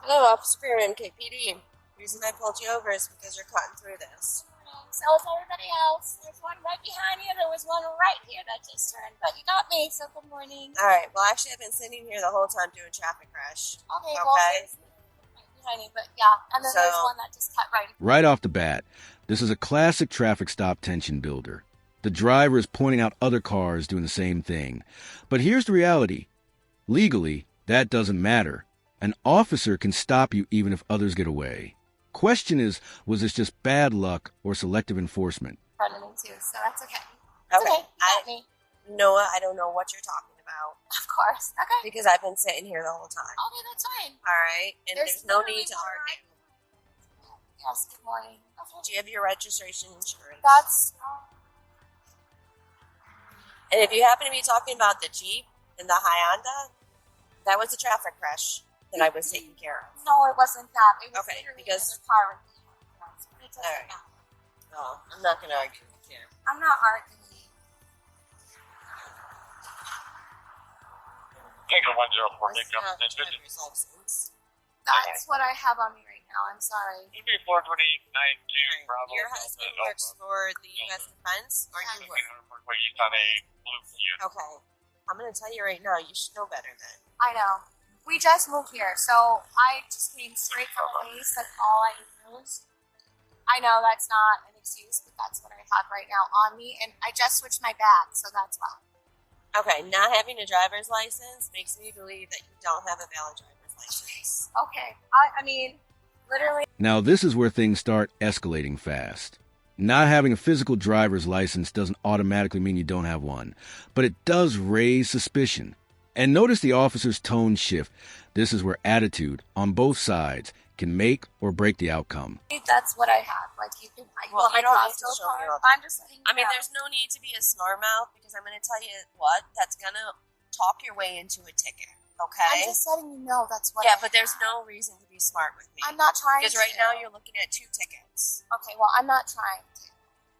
Hello, Officer Freeman, KPD. The reason I pulled you over is because you're cutting through this. So is everybody else. There's one right behind you. There was one right here that just turned, but you got me, so good morning. Alright, well actually I've been sitting here the whole time doing traffic crash. Okay, well, there's right behind you, but yeah. And then there's one that just cut right. Right off the bat, this is a classic traffic stop tension builder. The driver is pointing out other cars doing the same thing. But here's the reality. Legally, that doesn't matter. An officer can stop you even if others get away. Question is, was this just bad luck or selective enforcement? In front of me too, so that's okay. Okay, You got me. Noah, I don't know what you're talking about. Of course. Okay. Because I've been sitting here the whole time. Okay, that's fine. Alright, and there's no need to argue. Yes, good morning. Okay. Do you have your registration insurance? That's... And if you happen to be talking about the Jeep and the Hyundai, that was a traffic crash that I was taking care of. No, it wasn't that. It was okay, literally because... car. Alright. No, I'm not going to argue with you. I'm not arguing. Take a 104 pickup. That's what I have on me right now. I'm sorry. It'd be 42892 Bravo. Your husband works for the U.S. Defense, or you work? He's on a blue Fiat. Okay. I'm going to tell you right now, you should know better then. I know. We just moved here, so I just came straight from the base. That's all I used. I know that's not an excuse, but that's what I have right now on me, and I just switched my bag, so that's why. Okay, not having a driver's license makes me believe that you don't have a valid driver's license. Okay. I mean, literally. Now this is where things start escalating fast. Not having a physical driver's license doesn't automatically mean you don't have one, but it does raise suspicion. And notice the officer's tone shift. This is where attitude, on both sides, can make or break the outcome. That's what I have. Like, you can... Well, I don't need to show you all that. I'm just letting you I mean, know. there's no need to be a snore mouth, because I'm going to tell you what, that's going to talk your way into a ticket, okay? I'm just letting you know that's what Yeah, I but there's have. no reason to be smart with me. I'm not trying Because to. right now you're looking at 2 tickets. Okay, well, I'm not trying to.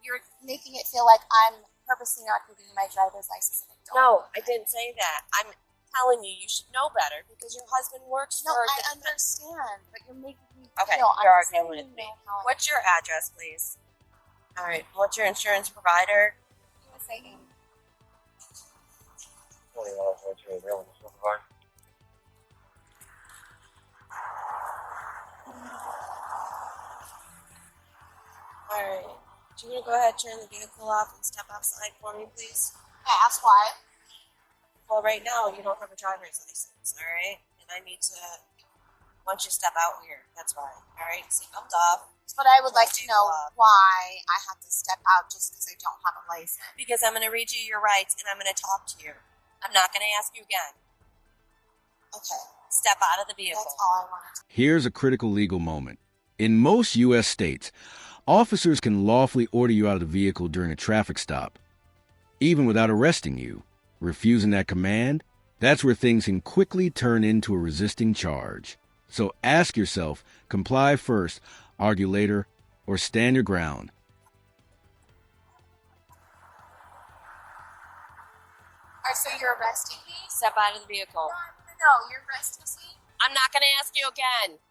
You're making it feel like I'm purposely not giving you my driver's license. And I don't. No, I didn't say that. I'm telling you, you should know better, because your husband works No, for... I understand, but you're making me Okay, feel... you're arguing with me. What's your address, please? All right, what's your insurance provider? USA. All right. Do you want to go ahead, turn the vehicle off, and step outside for me, please? I asked why. Well, right now, you don't have a driver's license, all right? And I need to, once you step out here, that's why. All right, seatbelt off. But I would like to know why I have to step out just because I don't have a license. Because I'm going to read you your rights, and I'm going to talk to you. I'm not going to ask you again. Okay. Step out of the vehicle. That's all I wanted to. Here's a critical legal moment. In most U.S. states, officers can lawfully order you out of the vehicle during a traffic stop, even without arresting you. Refusing that command, that's where things can quickly turn into a resisting charge. So ask yourself, comply first, argue later, or stand your ground. Alright, so you're arresting me? Step out of the vehicle. No, you're arresting me? I'm not going to ask you again.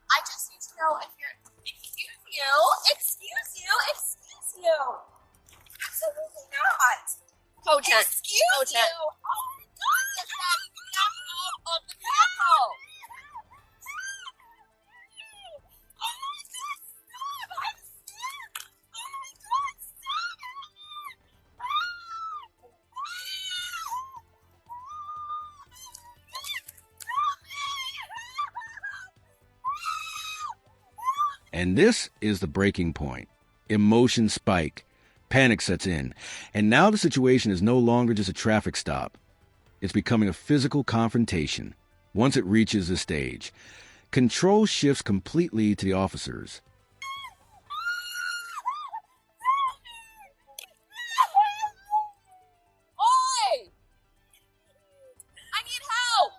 I just need to know if you're... Excuse you? Excuse you? Excuse you? Absolutely not. Cogent. Excuse you? Oh my God, get that out of the vehicle! Oh my God, stop! I'm scared! Oh my God, stop! And this is the breaking point. Emotions spike. Panic sets in. And now the situation is no longer just a traffic stop. It's becoming a physical confrontation. Once it reaches this stage, control shifts completely to the officers. Oi! I need help!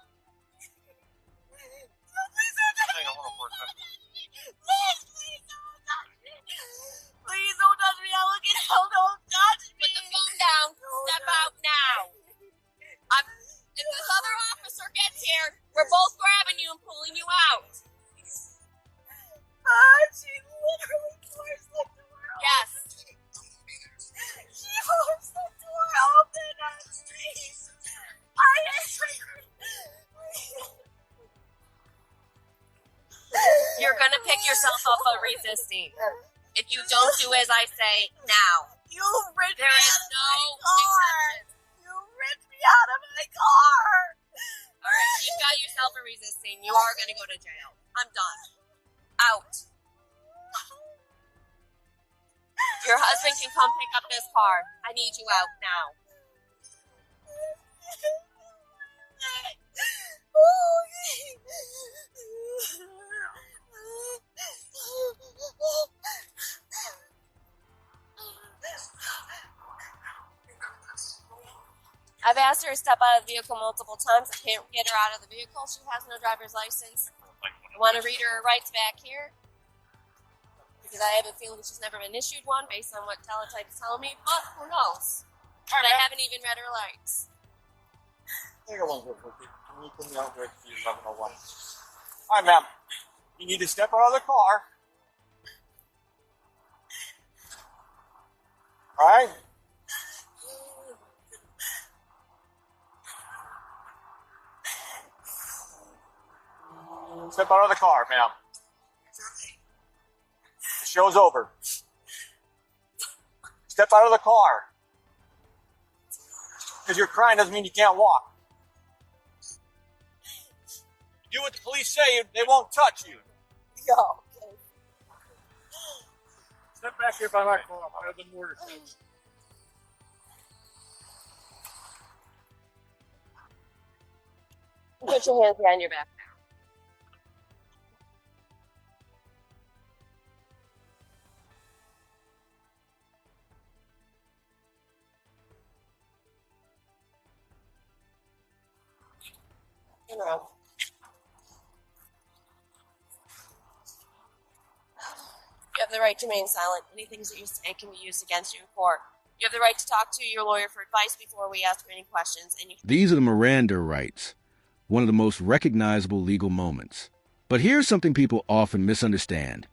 Please don't touch me. I'm looking out. Don't touch me. Put the phone down. Step out now. If this other officer gets here, we're both grabbing you and pulling you out. gonna pick yourself up for resisting. If you don't do as I say now, You ripped there me is out of no my car. exception. You ripped me out of my car. All right, you got yourself for resisting. You are gonna go to jail. I'm done. Out. Your husband can come pick up this car. I need you out now. I've asked her to step out of the vehicle multiple times. I can't get her out of the vehicle. She has no driver's license. I want to read her rights back here because I have a feeling she's never been issued one based on what teletype is telling me, but who knows? And I haven't even read her rights. I got one here for you. Can you put me out with the 1101? All right, ma'am. You need to step out of the car. All right? Step out of the car, ma'am. The show's over. Step out of the car. Because you're crying doesn't mean you can't walk. Do what the police say, they won't touch you. Yo. Step back here by my car. I have the mortar case. Put your hands behind your back. Turn around. You have the right to remain silent. Anything that you say can be used against you in court. You have the right to talk to your lawyer for advice before we ask you any questions. And These are the Miranda rights, one of the most recognizable legal moments. But here's something people often misunderstand.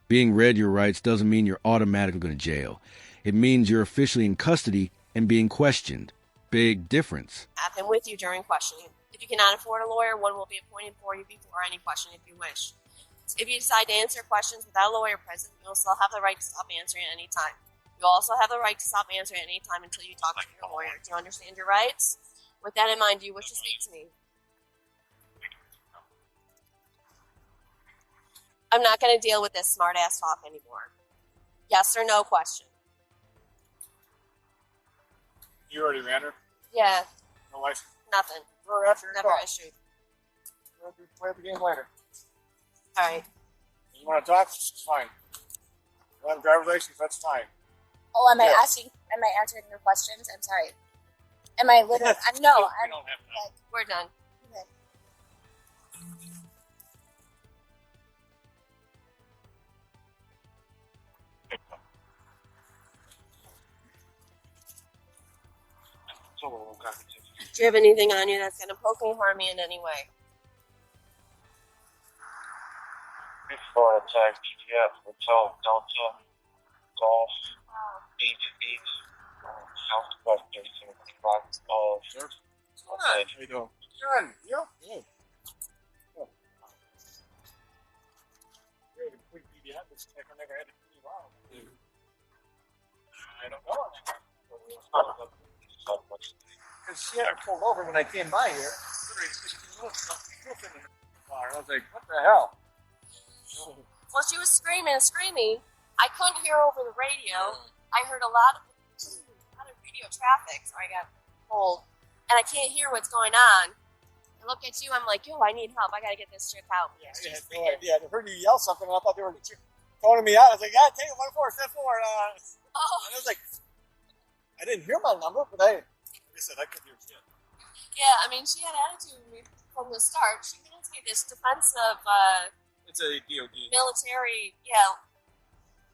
Being read your rights doesn't mean you're automatically going to jail. It means you're officially in custody and being questioned. Big difference. have him with you during questioning. If you cannot afford a lawyer, one will be appointed for you before any question if you wish. If you decide to answer questions without a lawyer present, you'll still have the right to stop answering at any time. You'll also have the right to stop answering at any time until you talk to your lawyer. Do you understand your rights? With that in mind, do you wish to speak to me? I'm not going to deal with this smart-ass talk anymore. Yes or no question. You already ran her? Yeah, No license? nothing. Throw her after your Never car. issued. We'll play the game later. All right. You want to talk? It's fine. You want a driver's license? That's fine. Oh, am I Yeah. asking? Am I answering your questions? I'm sorry. Am I literally? No, We I'm don't have to. like. We're done. Okay. Do you have anything on you that's going to poke me, harm me in any way? Before attack BTF, Hotel Delta, Golf, 88, Southwest 36, blocks of. Sure. Okay. How you doing? Good. You? Good. Good. You're a quick BBM. This check I never had to do wrong. I don't know. Because she had her pulled over when I came by here. Literally 15 minutes ago. Still sitting in the car. I was like, what the hell? Well, she was screaming and screaming. I couldn't hear over the radio. I heard a lot of radio traffic, so I got pulled. And I can't hear what's going on. I look at you, I'm like, yo, I need help. I got to get this chick out. Yeah, I had no idea. I heard you yell something, and I thought they were phoning me out. I was like, yeah, take it, 1-4, step forward. And Oh, I was like, I didn't hear my number, but I said, I couldn't hear shit. yeah, I mean, she had attitude from the start. She didn't say this defensive It's a DOD. military,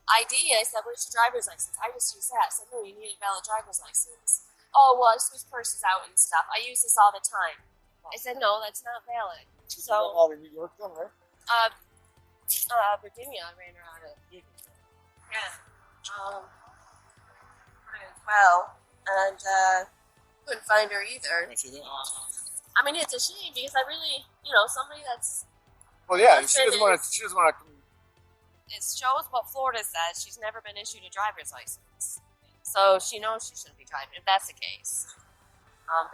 ID. I said, where's your driver's license? I just used that. I said, no, you need a valid driver's license. Oh, well, I switch purses out and stuff. I use this all the time. I said, no, that's not valid. So, All in New York, then, right? Virginia, I ran her out of. Yeah. Well, and couldn't find her either. I see that. I mean, it's a shame because I really, somebody that's Well, yeah, That's she doesn't want to. She doesn't want to it shows what Florida says. She's never been issued a driver's license. So she knows she shouldn't be driving, if that's the case.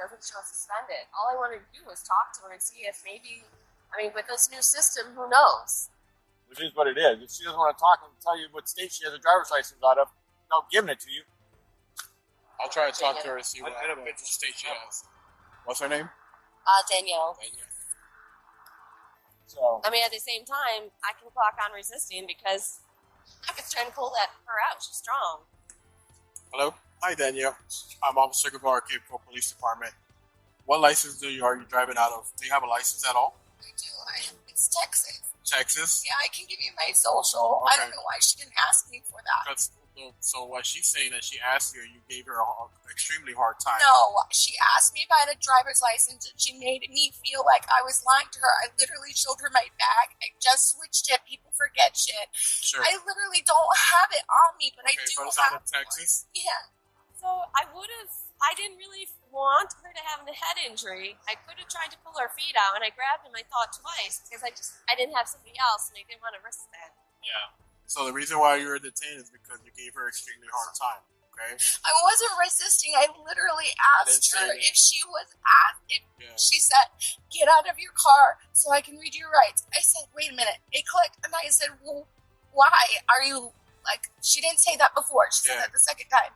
Doesn't show suspended. All I wanted to do was talk to her and see if maybe, I mean, with this new system, who knows? Which is what it is. If she doesn't want to talk and tell you what state she has a driver's license out of, no, giving it to you. I'll try to talk to her and see what state she has. What's her name? Danielle. So, I mean, at the same time, I can clock on resisting because I was trying to pull her out. She's strong. Hello? Hi, Danielle. I'm Officer Guevara, Cape Coral Police Department. What license are you driving out of? Do you have a license at all? I do. It's Texas. Texas? Yeah, I can give you my social. I don't know why she didn't ask me for that. So what she's saying that she asked you and you gave her an extremely hard time. No, she asked me if I had a driver's license and she made me feel like I was lying to her. I literally showed her my bag. I just switched it. People forget shit. Sure. I literally don't have it on me, but I do but it's have out of Texas? one. Yeah. So I didn't really want her to have a head injury. I could have tried to pull her feet out, and I grabbed him, I thought twice, because I didn't have somebody else, and I didn't want to risk that. Yeah. So the reason why you were detained is because you gave her extremely hard time, okay? I wasn't resisting. I literally asked her if she was she said, "Get out of your car so I can read your rights." I said, "Wait a minute." It clicked, and I said, "Well, why are you like?" She didn't say that before. She said that the second time,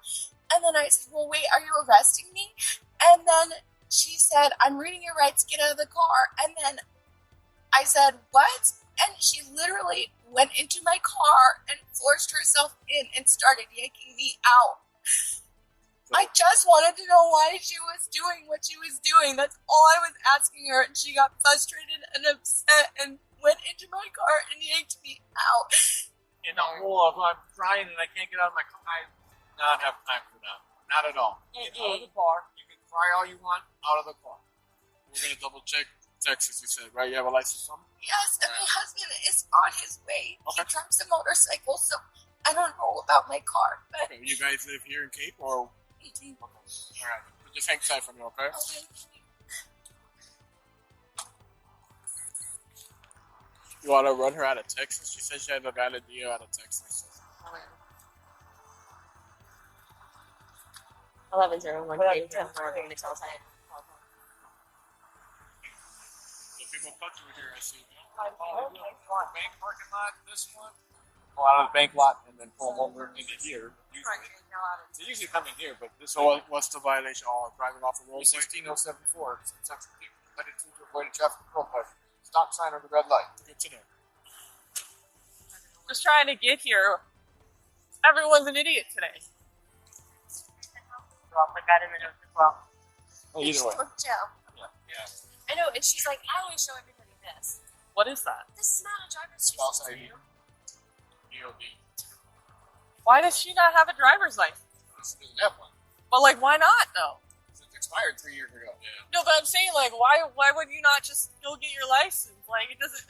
and then I said, "Well, wait, are you arresting me?" And then she said, "I'm reading your rights. Get out of the car." And then I said, "What?" And she literally went into my car and forced herself in and started yanking me out. I just wanted to know why she was doing what she was doing. That's all I was asking her. And she got frustrated and upset and went into my car and yanked me out. in the hole of I'm crying and I can't get out of my car, I do not have time for that. Not at all. Get out of the car. You can cry all you want out of the car. We're going to double check Texas, you said, right? You have a license from? Yes, and my husband is on his way. He drives a motorcycle, so I don't know about my car. But Okay. You guys live here in Cape or? Okay. All right. Just hang tight for me, okay? okay. You want to run her out of Texas? She said she had a valid deal out of Texas. 1101 K 10 tell time. So people cut you here, I see. Bank parking lot, this one. Pull out of the bank lot and then pull over into here. They usually come in here, but this So what's the violation? Oh, driving off the roadway? 16074. Headed to avoid a traffic control point. Stop sign or the red light. Good to know. Just trying to get here. Everyone's an idiot today. Oh, either way. Joe. Yeah. I know, and she's like, I always show everybody this. What is that? This is not a driver's Spouse license. ID. DOD. Why does she not have a driver's license? This doesn't have one. But like, why not though? It expired 3 years ago. Yeah. No, but I'm saying like, why would you not just go get your license? Like, it doesn't.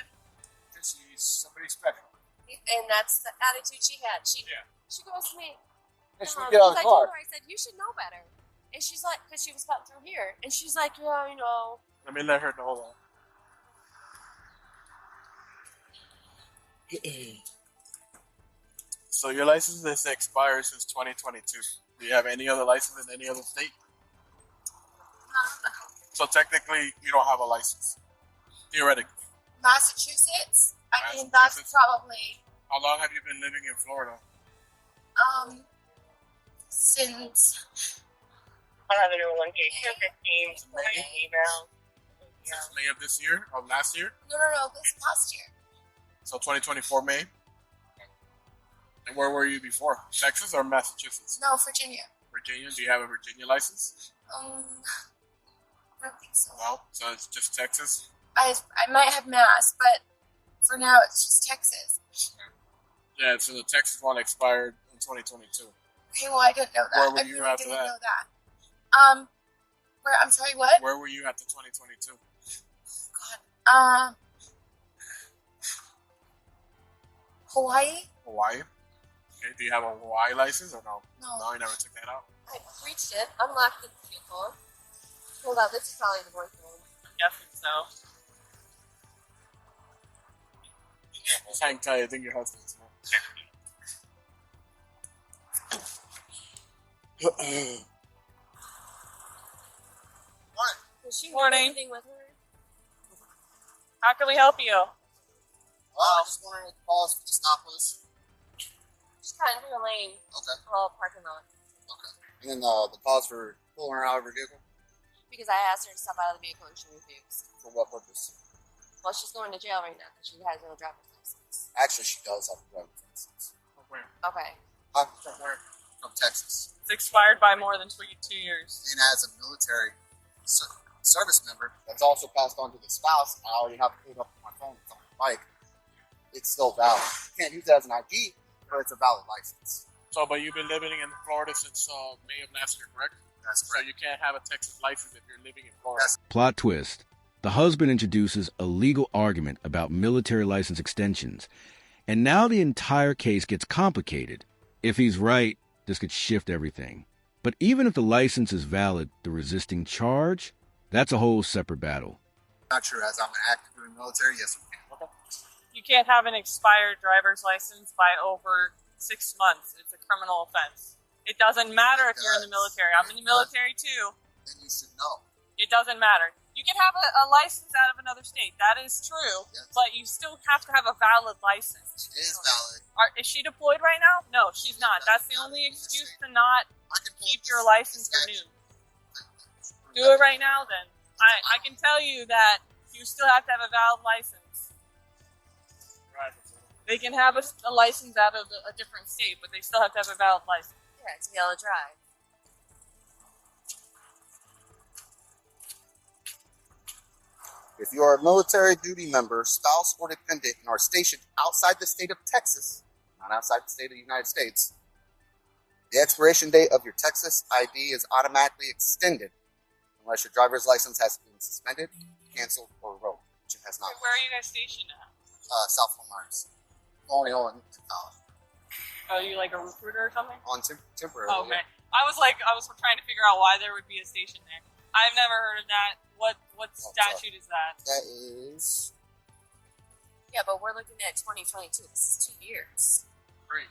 Because she's somebody special. And that's the attitude she had. She goes to me, Yeah, she because get out of the I told car. her, I said, you should know better. And she's like, because she was cutting through here. And she's like, yeah, you know. Let me let her know that. So your license is expired since 2022. Do you have any other license in any other state? So technically, you don't have a license. Theoretically. Massachusetts. I mean, that's probably How long have you been living in Florida? since 1101 K 15 email. Since May of this year? Of last year? no, this past year. So 2024 May? And where were you before? Texas or Massachusetts? No, Virginia. Virginia? Do you have a Virginia license? I don't think so. No. So it's just Texas? I might have Mass, but for now it's just Texas. Yeah, so the Texas one expired in 2022. Okay, well I didn't know that. Where were I you really after didn't that? know that. Where? I'm sorry. What? Where were you after 2022? God. Hawaii. Hawaii? Okay, do you have a Hawaii license or no? No. No, you never took that out? I reached it, unlocked the vehicle. Hold on, this is probably the boyfriend. I'm guessing so. Just hang tight, I think your husband's here. Does she Morning. have anything with her? How can we help you? I just wondering what the cause for the stop was. She's kind of in a lane. Okay. Well, parking lot. Okay. And then the cause for pulling her out of her vehicle? Because I asked her to step out of the vehicle and she refused. For what purpose? Well, she's going to jail right now because she has no driver's license. Actually, she does have a driver's license. From where? Okay. From where? From Texas. It's expired by more than 2 years. And as a military service member that's also passed on to the spouse, I already have it up on my phone. It's on my bike. It's still valid. You can't use it as an ID, but it's a valid license. So, but you've been living in Florida since May of last year, correct? That's So correct. you can't have a Texas license if you're living in Florida. That's Plot twist. The husband introduces a legal argument about military license extensions, and now the entire case gets complicated. If he's right, this could shift everything. But even if the license is valid, the resisting charge, that's a whole separate battle. not true. As I'm an active duty military, yes, we can. You can't have an expired driver's license by over 6 months. It's a criminal offense. It doesn't matter if you're in the military. I'm in the military too. Then you should know. It doesn't matter. You can have a license out of another state. That is true. Yes. But you still have to have a valid license. It is valid. Is she deployed right now? No, she's not. That's the only excuse to not I can pull keep this your license statute. renewed. Do it right now then. I can tell you that you still have to have a valid license. Right. They can have a license out of a different state, but they still have to have a valid license. Yeah, to be able to drive. If you are a military duty member, spouse, or dependent and are stationed outside the state of Texas, not outside the state of the United States, the expiration date of your Texas ID is automatically extended unless your driver's license has been suspended, canceled, or revoked, which it has not. Where are you guys stationed at? South Fort Myers. Only on Are you like a recruiter or something? temporary. Oh, okay. I was trying to figure out why there would be a station there. I've never heard of that. What statute is that? That is Yeah, but we're looking at 2022. This is 2 years. 3.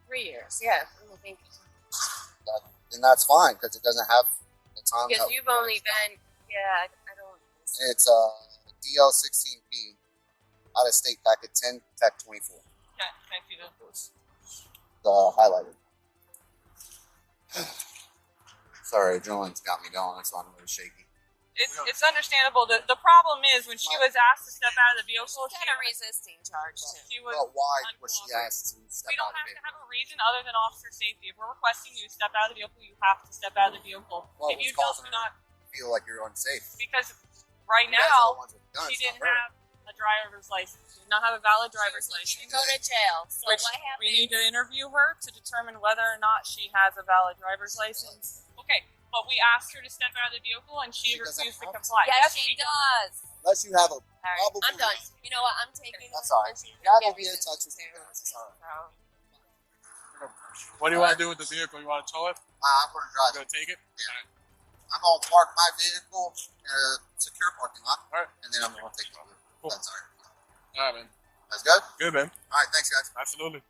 3 years, yeah. I think that, and that's fine because it doesn't have the time. because you've only been, yeah, I don't. It's DL16P out of state packet 10 tech 24. Yeah, thank you. The highlighted. Sorry, adrenaline's got me going. That's why I'm really shaky. It's understandable. The problem is when she was asked to step out of the vehicle, She's got a resisting charge too. she was. But why was she asked to step We out don't of have the to have vehicle? a reason other than officer safety. If we're requesting you to step out of the vehicle, you have to step out of the vehicle. Well, If you what's don't, causing do not. Feel like you're unsafe. Because right You guys are the now ones with guns, she didn't not her. have a driver's license. She did not have a valid driver's She license. can go to jail. So Which what happens? we need to interview her to determine whether or not she has a valid driver's license. Okay, but we asked her to step out of the vehicle and she She doesn't refused to have to. comply. Yes, she does. Unless you have a All right, probable I'm done. reason. You know what? I'm taking. That's all right. and she's Yeah, gonna we'll get be in touch with resistant you. too. It's all right. So, What do you want to do with the vehicle? You want to tow it? I'm going to drive. You going to take it? I'm going to park my vehicle in a secure parking lot, All right. and then I'm going to take the vehicle. Cool. That's all right. All right, man. That's good? Good, man. All right, thanks, guys. Absolutely.